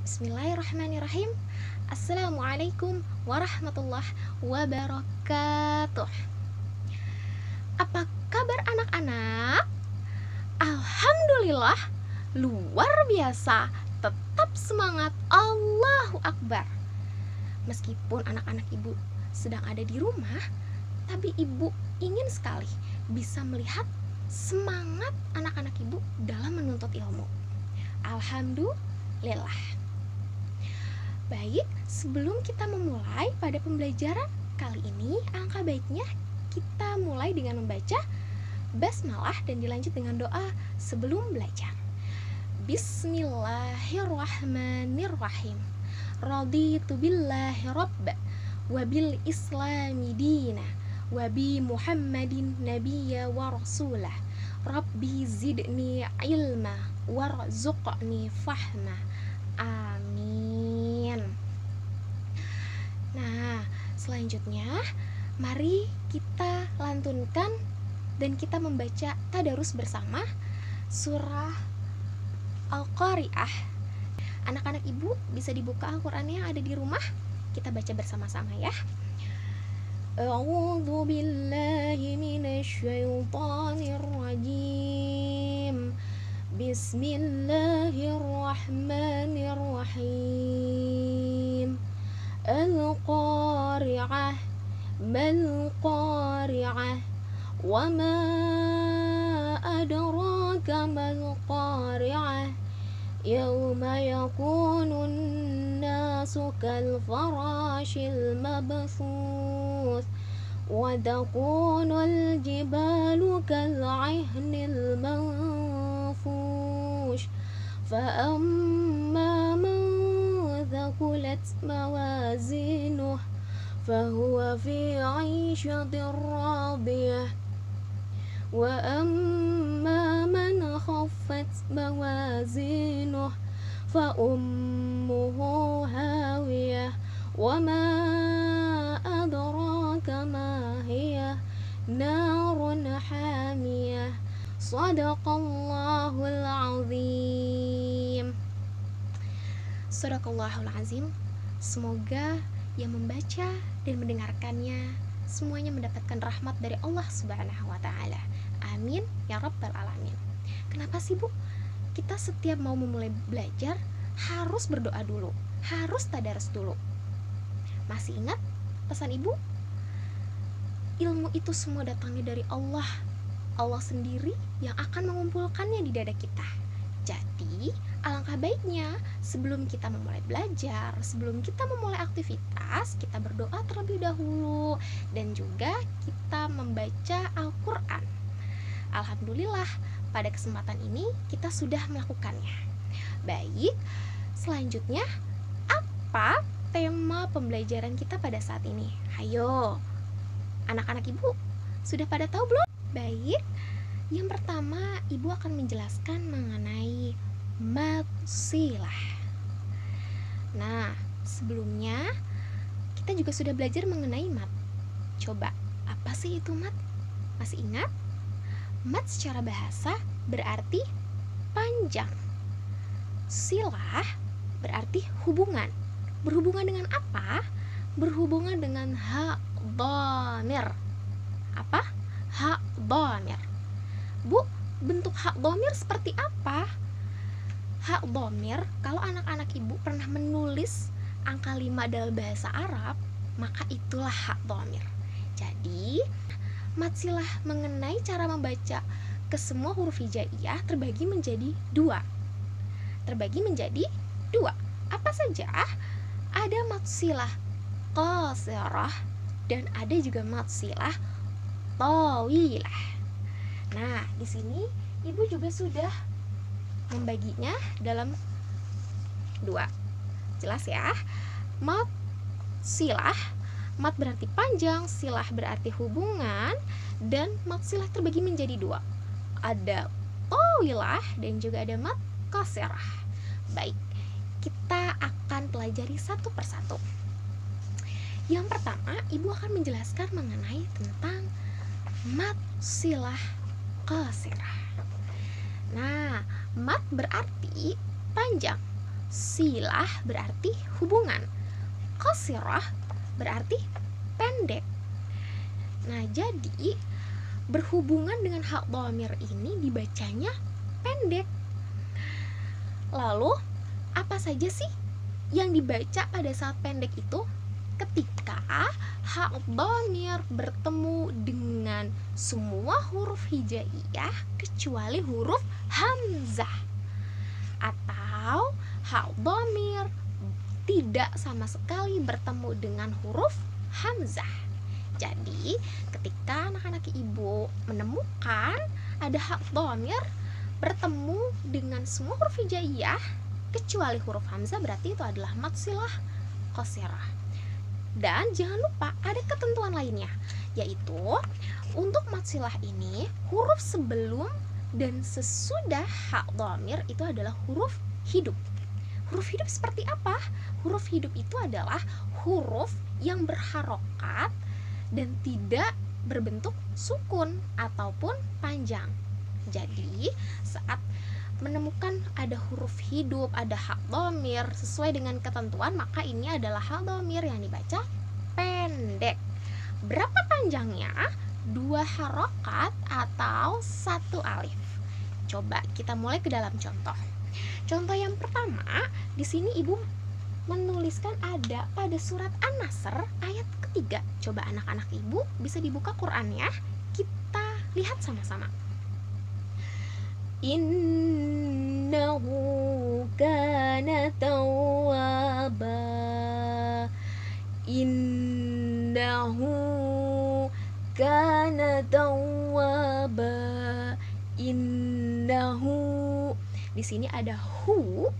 Bismillahirrahmanirrahim. Assalamualaikum warahmatullahi wabarakatuh. Apa kabar anak-anak? Alhamdulillah, luar biasa. Tetap semangat, Allahu Akbar. Meskipun anak-anak ibu sedang ada di rumah, tapi ibu ingin sekali bisa melihat semangat anak-anak ibu dalam menuntut ilmu. Alhamdulillah. Baik, sebelum kita memulai pada pembelajaran kali ini, alangkah baiknya kita mulai dengan membaca basmalah dan dilanjut dengan doa sebelum belajar. Bismillahirrahmanirrahim. Raditu billahi rabba wa bil islami dina wa bi Muhammadin nabiyya wa rasulah. Rabbi zidni ilma warzuqni fahma. Amin. Nah, selanjutnya mari kita lantunkan dan kita membaca tadarus bersama surah Al-Qari'ah. Anak-anak ibu bisa dibuka Al-Qur'an yang ada di rumah. Kita baca bersama-sama ya. A'udzu billahi minasy syaithanir rajim. Bismillahirrahmanirrahim. Al-Qari'ah mal-Qari'ah wa ma adraka mal-Qari'ah yawma yakunun nasu kal-farashil mabthuth wa takunul jibalu kal-'ihnil manfush fa amma man thaqulat mawazinuh fahuwa fi 'ishatin radiyah wa amma man khaffat mawazinuh fa ummuhu hawiyah wa ma adraka ma hiya narun hamiyah. Shadaqallahul azim. Shadaqallahul azim. Semoga yang membaca dan mendengarkannya semuanya mendapatkan rahmat dari Allah Subhanahu wa taala. Amin ya rabbal alamin. Kenapa sih Bu? Kita setiap mau memulai belajar harus berdoa dulu, harus tadarus dulu. Masih ingat pesan Ibu? Ilmu itu semua datangnya dari Allah. Allah sendiri yang akan mengumpulkannya di dada kita. Jadi, alangkah baiknya sebelum kita memulai belajar, sebelum kita memulai aktivitas, kita berdoa terlebih dahulu dan juga kita membaca Al-Qur'an. Alhamdulillah, pada kesempatan ini kita sudah melakukannya. Baik, selanjutnya apa tema pembelajaran kita pada saat ini? Hayo, anak-anak ibu sudah pada tahu belum? Baik, yang pertama ibu akan menjelaskan mengenai matsilah. Nah, sebelumnya kita juga sudah belajar mengenai mat. Coba, apa sih itu mat? Masih ingat? Mat secara bahasa berarti panjang. Silah berarti hubungan. Berhubungan dengan apa? Berhubungan dengan ha dhamir. Apa? Ha dhamir. Bu, bentuk ha dhamir seperti apa? Ha dhamir, kalau anak-anak ibu pernah menulis angka 5 dalam bahasa Arab, maka itulah ha dhamir. Jadi, matsilah mengenai cara membaca ke semua huruf hijaiyah terbagi menjadi 2. Apa saja? Ada matsilah qasirah dan ada juga matsilah tawilah. Nah, di sini ibu juga sudah membaginya dalam 2. Jelas ya? Mat silah, mat berarti panjang, silah berarti hubungan, dan mat silah terbagi menjadi 2. Ada tawilah dan juga ada mat qasirah. Baik, kita akan pelajari satu persatu. Yang pertama, ibu akan menjelaskan mengenai tentang mat silah qasirah. Nah, mat berarti panjang. silah berarti hubungan, qasirah berarti pendek. Nah, jadi berhubungan dengan hak dhamir ini dibacanya pendek. Lalu, apa saja sih yang dibaca pada saat pendek itu? Ketika hak dhamir bertemu dengan semua huruf hijaiyah kecuali huruf hamzah, atau hak dhamir tidak sama sekali bertemu dengan huruf hamzah. Jadi, ketika anak-anak ibu menemukan ada hak dhamir bertemu dengan semua huruf hijaiyah kecuali huruf hamzah, berarti itu adalah mad silah qasirah. Dan jangan lupa ada ketentuan lainnya, yaitu untuk mad silah ini huruf sebelum dan sesudah hak dhamir itu adalah huruf hidup. Huruf hidup seperti apa? Huruf hidup itu adalah huruf yang berharokat dan tidak berbentuk sukun ataupun panjang. Jadi, saat menemukan ada huruf hidup, ada hak dhamir sesuai dengan ketentuan, maka ini adalah hak dhamir yang dibaca pendek. Berapa panjangnya? 2 harokat atau 1 alif. Coba kita mulai ke dalam contoh. Contoh yang pertama, di sini ibu menuliskan ada pada surat An-Nasr ayat ketiga. Coba anak-anak ibu bisa dibuka Quran ya. Kita lihat sama-sama. Innahu kana tawwaba. Innahu kana tawwaba. Innahu. Di sini ada hu,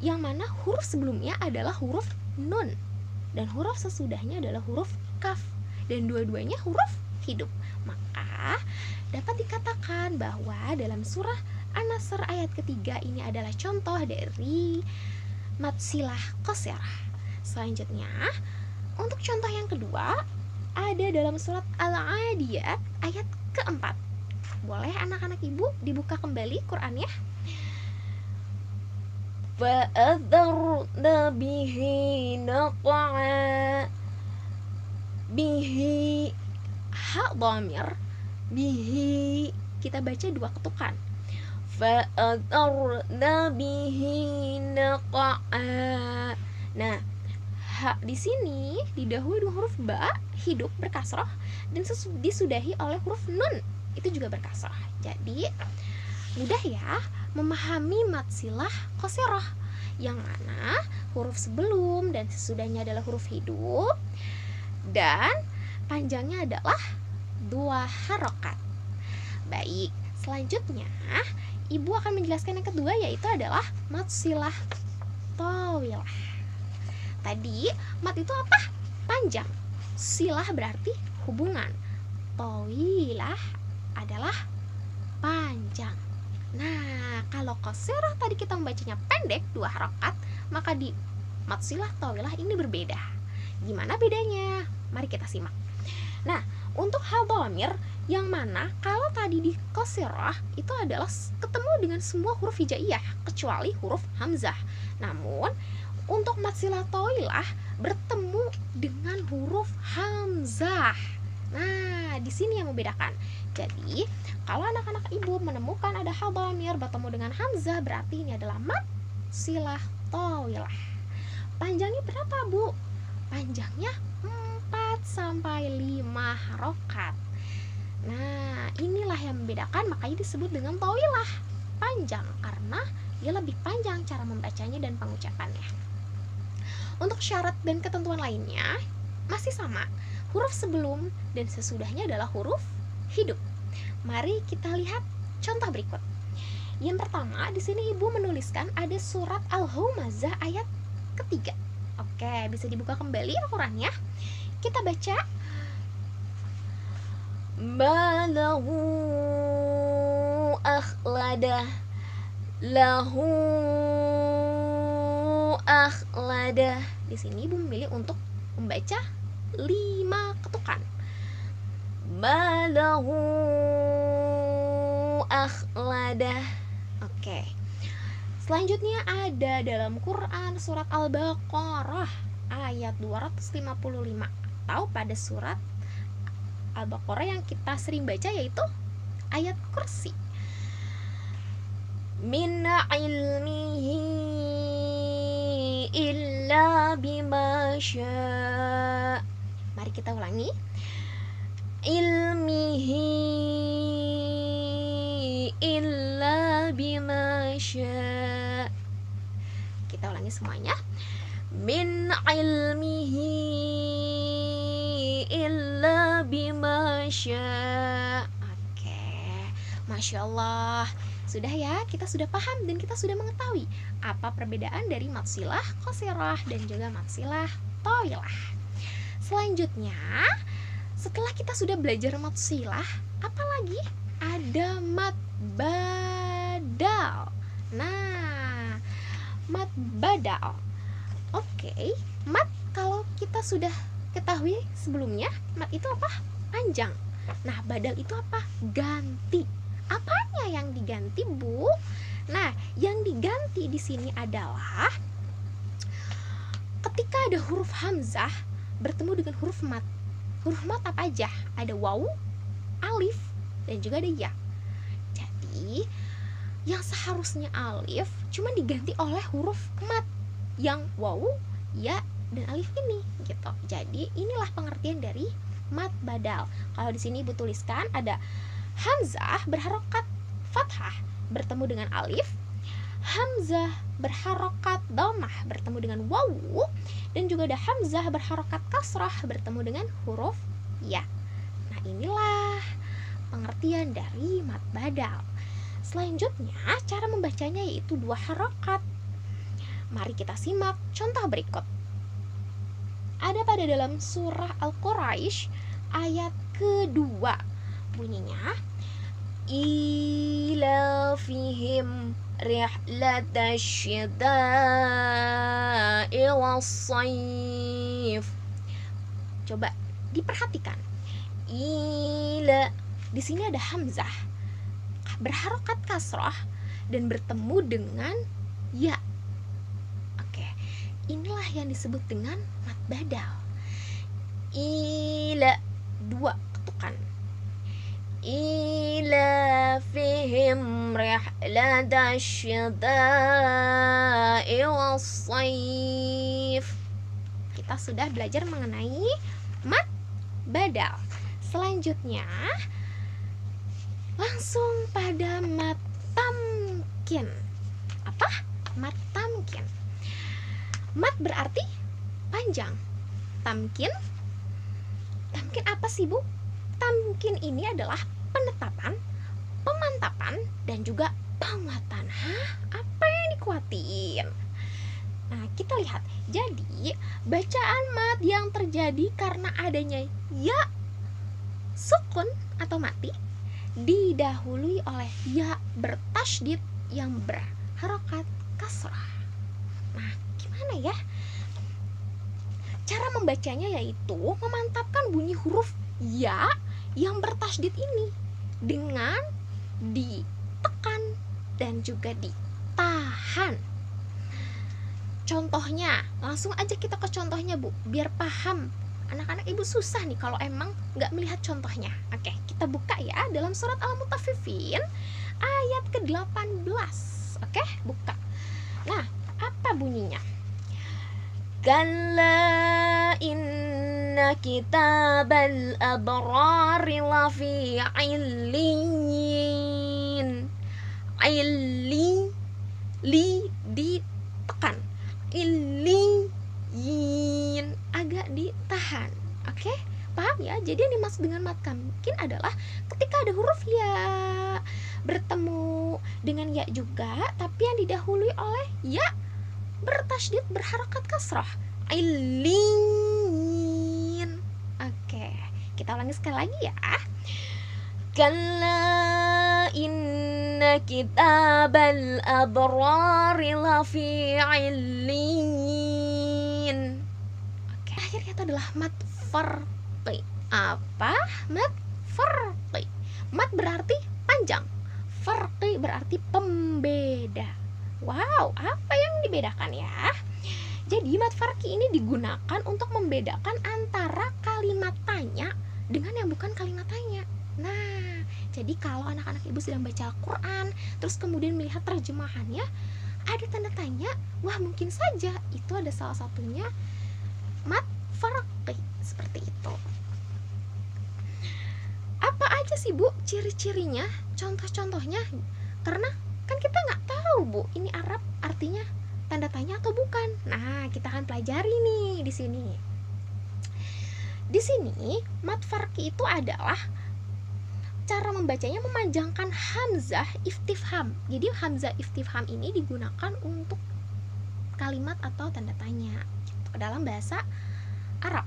yang mana huruf sebelumnya adalah huruf nun dan huruf sesudahnya adalah huruf kaf, dan dua-duanya huruf hidup. Maka dapat dikatakan bahwa dalam surah An-Nasr ayat ketiga ini adalah contoh dari mad silah qasirah. Selanjutnya, untuk contoh yang kedua ada dalam surat Al-Adiyat ayat keempat. Boleh anak-anak ibu dibuka kembali Qurannya? فَأَثَرْنَ بِهِ نَقْعًا. Bihi, hak dhamir bihi kita baca 2 ketukan. Fa'atharna bihi naqa'a. Nah, hak di sini didahului dengan huruf ba hidup berkasrah dan disudahi oleh huruf nun itu juga berkasrah. Jadi mudah ya memahami mad silah qasirah, yang mana huruf sebelum dan sesudahnya adalah huruf hidup dan panjangnya adalah 2 harokat. Baik, selanjutnya ibu akan menjelaskan yang kedua, yaitu adalah mad silah tawilah. Tadi mad itu apa? Panjang. Silah berarti hubungan. Tawilah adalah panjang. Nah, kalau qasirah tadi kita membacanya pendek 2 harokat, maka di mad silah tawilah ini berbeda. Gimana bedanya? Mari kita simak. Nah, untuk hal dhamir yang mana kalau tadi di qasirah itu adalah ketemu dengan semua huruf hijaiyah kecuali huruf hamzah. Namun untuk mad silah tawilah bertemu dengan huruf hamzah. Nah, di sini yang membedakan. Jadi, kalau anak-anak ibu menemukan ada hal dhamir bertemu dengan hamzah, berarti ini adalah mad silah tawilah. Panjangnya berapa, Bu? Panjangnya 4-5 harokat. Nah, inilah yang membedakan, makanya disebut dengan tawilah, panjang, karena dia lebih panjang cara membacanya dan pengucapannya. Untuk syarat dan ketentuan lainnya masih sama. Huruf sebelum dan sesudahnya adalah huruf hidup. Mari kita lihat contoh berikut. Yang pertama, di sini ibu menuliskan ada surat Al-Humazah ayat ketiga. Oke, bisa dibuka kembali Al-Qurannya. Kita baca. Balahu akhladah, lahu akhladah. Di sini ibu memilih untuk membaca 5 ketukan. Balahu akhladah. Oke. Selanjutnya ada dalam Quran surat Al-Baqarah ayat 255, atau pada surat Al-Baqarah yang kita sering baca yaitu ayat kursi. Min ilmihi illa bima syaa. Mari kita ulangi. Ilmihi illa bima syaa. Kita ulangi semuanya. Min ilmihi illa bima syaa. Oke, Masya Allah. Sudah ya, kita sudah paham dan kita sudah mengetahui apa perbedaan dari mad silah qasirah dan juga mad silah tawilah. Selanjutnya, setelah kita sudah belajar mad silah, apalagi ada mad badal. Nah, mad badal. Oke, mad kalau kita sudah ketahui sebelumnya, mad itu apa? Panjang. Nah, badal itu apa? Ganti. Apanya yang diganti, Bu? Nah, yang diganti di sini adalah ketika ada huruf hamzah bertemu dengan huruf mad. Huruf mad apa aja? Ada waw, alif, dan juga ada ya. Jadi, yang seharusnya alif cuma diganti oleh huruf mad yang waw, ya, dan alif ini gitu. Jadi, inilah pengertian dari mad badal. Kalau di sini Ibu tuliskan ada hamzah berharokat fathah bertemu dengan alif, hamzah berharokat dhammah bertemu dengan wawu, dan juga ada hamzah berharokat kasrah bertemu dengan huruf ya. Nah, inilah pengertian dari mad badal. Selanjutnya, cara membacanya yaitu 2 harokat. Mari kita simak contoh berikut. Ada pada dalam surah Al-Quraisy ayat kedua. Bunyinya, ila fihim rihlatasyita'i was-sayf. Coba diperhatikan. Ila, di sini ada hamzah berharokat kasrah dan bertemu dengan ya. Oke, inilah yang disebut dengan mad badal. Ila, 2 ketukan. Ila fihim rihlatasyita'i was-sayf. Kita sudah belajar mengenai mad badal. Selanjutnya, langsung pada mad tamkin. Apa? Mad tamkin. Mad berarti panjang. Tamkin apa sih, Bu? Tamkin ini adalah penetapan, pemantapan, dan juga penguatan. Hah? Apa yang dikuatin? Nah, kita lihat. Jadi, bacaan mad yang terjadi karena adanya ya sukun atau mati didahului oleh ya bertasydid yang berharokat kasrah. Nah, gimana ya? Cara membacanya yaitu memantapkan bunyi huruf ya yang bertasydid ini dengan ditekan dan juga ditahan. Contohnya, langsung aja kita ke contohnya, Bu, biar paham. Anak-anak Ibu susah nih kalau emang nggak melihat contohnya. Oke, kita buka ya dalam surat Al-Mutaffifin ayat ke-18. Oke, buka. Nah, apa bunyinya? Kalla inna kitabal abrari lafi illiyin. Li ditekan. Illiyin agak ditahan. Oke, paham ya? Jadi yang dimaksud dengan mad tamkin adalah ketika ada huruf ya bertemu dengan ya juga, tapi yang didahului oleh ya bertasydid berharokat kasrah. Ilin. Oke, kita ulangi sekali lagi ya. Kalla inna kitabal abrari lafi illin. Oke, akhirnya itu adalah mad farqi. Apa? Mad farqi. Mad berarti panjang, farqi berarti pembeda. Wow, apa yang dibedakan ya? Jadi mad farqi ini digunakan untuk membedakan antara kalimat tanya dengan yang bukan kalimat tanya. Nah, jadi kalau anak-anak ibu sedang baca Al-Quran, terus kemudian melihat terjemahannya, ada tanda tanya, wah mungkin saja itu ada salah satunya mad farqi, seperti itu. Apa aja sih Bu ciri-cirinya, contoh-contohnya? Karena kan kita nggak tahu Bu, ini Arab artinya tanda tanya atau bukan. Nah, kita akan pelajari nih di sini. Di sini, mad farqi itu adalah cara membacanya memanjangkan hamzah istifham. Jadi hamzah istifham ini digunakan untuk kalimat atau tanda tanya gitu, dalam bahasa Arab.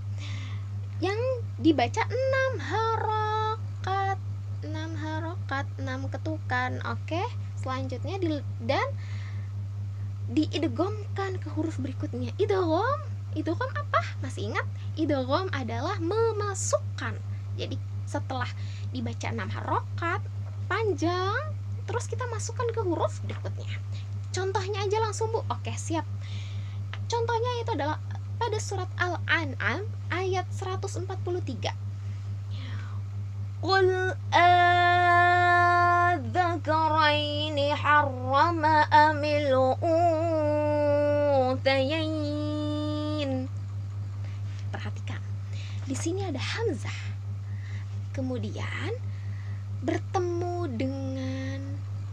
Yang dibaca 6 harokat, 6 ketukan. Oke, selanjutnya dan diidghamkan ke huruf berikutnya. Idgham apa? Masih ingat? Idgham adalah memasukkan. Jadi setelah dibaca 6 harokat panjang, terus kita masukkan ke huruf berikutnya. Contohnya aja langsung Bu. Oke, siap. Contohnya itu adalah pada surat Al-An'am ayat 143. Qul adzakaraini harrama amil unthayain. Perhatikan. Di sini ada hamzah. Kemudian bertemu dengan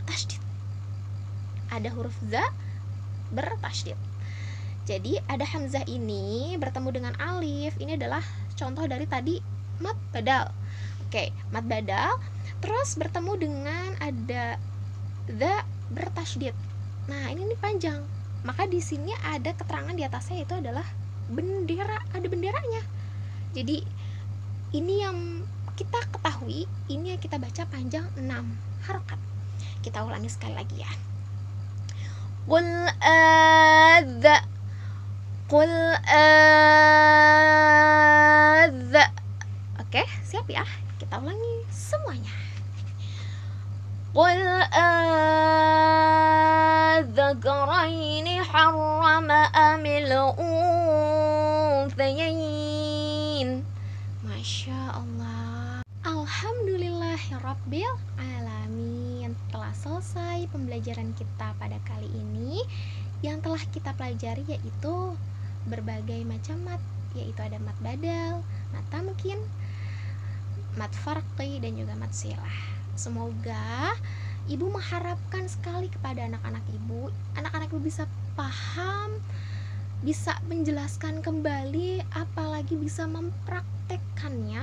tasydid. Ada huruf za bertasydid. Jadi ada hamzah ini bertemu dengan alif. Ini adalah contoh dari tadi mad badal. Oke, mad badal. Terus bertemu dengan ada za bertasydid. Nah, ini panjang. Maka di sini ada keterangan di atasnya, itu adalah bendera, ada benderanya. Jadi ini yang kita ketahui, ini yang kita baca panjang 6 harokat. Kita ulangi sekali lagi ya. Qul adza. Oke, siap ya? Kita ulangi semuanya. Qul adzakaraini harrama amil unthayain. Masya Allah. Alhamdulillahirabbil alamin. Telah selesai pembelajaran kita pada kali ini. Yang telah kita pelajari yaitu berbagai macam mad, yaitu ada mad badal, mad tamkin, mad farqi, dan juga mad silah. Semoga ibu mengharapkan sekali kepada anak-anak ibu bisa paham, bisa menjelaskan kembali, apalagi bisa mempraktekkannya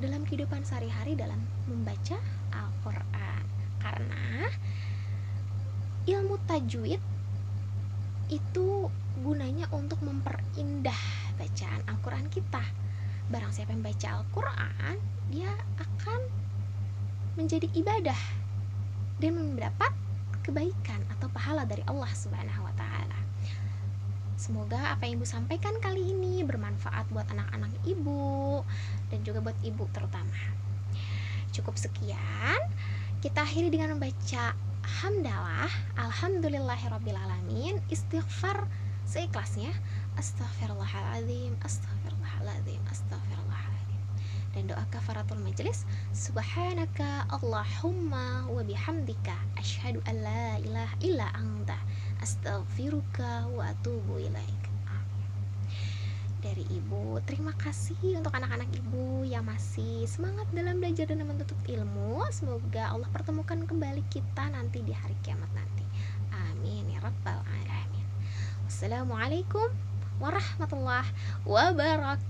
dalam kehidupan sehari-hari dalam membaca Al-Quran. Karena ilmu tajwid itu gunanya untuk memperindah bacaan Al-Quran kita. Barang siapa yang baca Al-Quran, dia akan menjadi ibadah dan mendapat kebaikan atau pahala dari Allah Subhanahu wa Ta'ala. Semoga apa yang ibu sampaikan kali ini bermanfaat buat anak-anak ibu dan juga buat ibu terutama. Cukup sekian, kita akhiri dengan membaca hamdalah, alhamdulillahirabbil alamin, istighfar seikhlasnya, astaghfirullahaladzim, astaghfirullahaladzim, astaghfirullahaladzim, dan doa kafaratul majelis, subhanaka Allahumma wa bihamdika asyhadu an la ilaha illa anta astaghfiruka wa atubu ilaik. Dari ibu, terima kasih untuk anak-anak ibu yang masih semangat dalam belajar dan menuntut ilmu. Semoga Allah pertemukan kembali kita nanti di hari kiamat nanti. Amin ya rabbal alamin. Wassalamualaikum warahmatullahi wabarakatuh.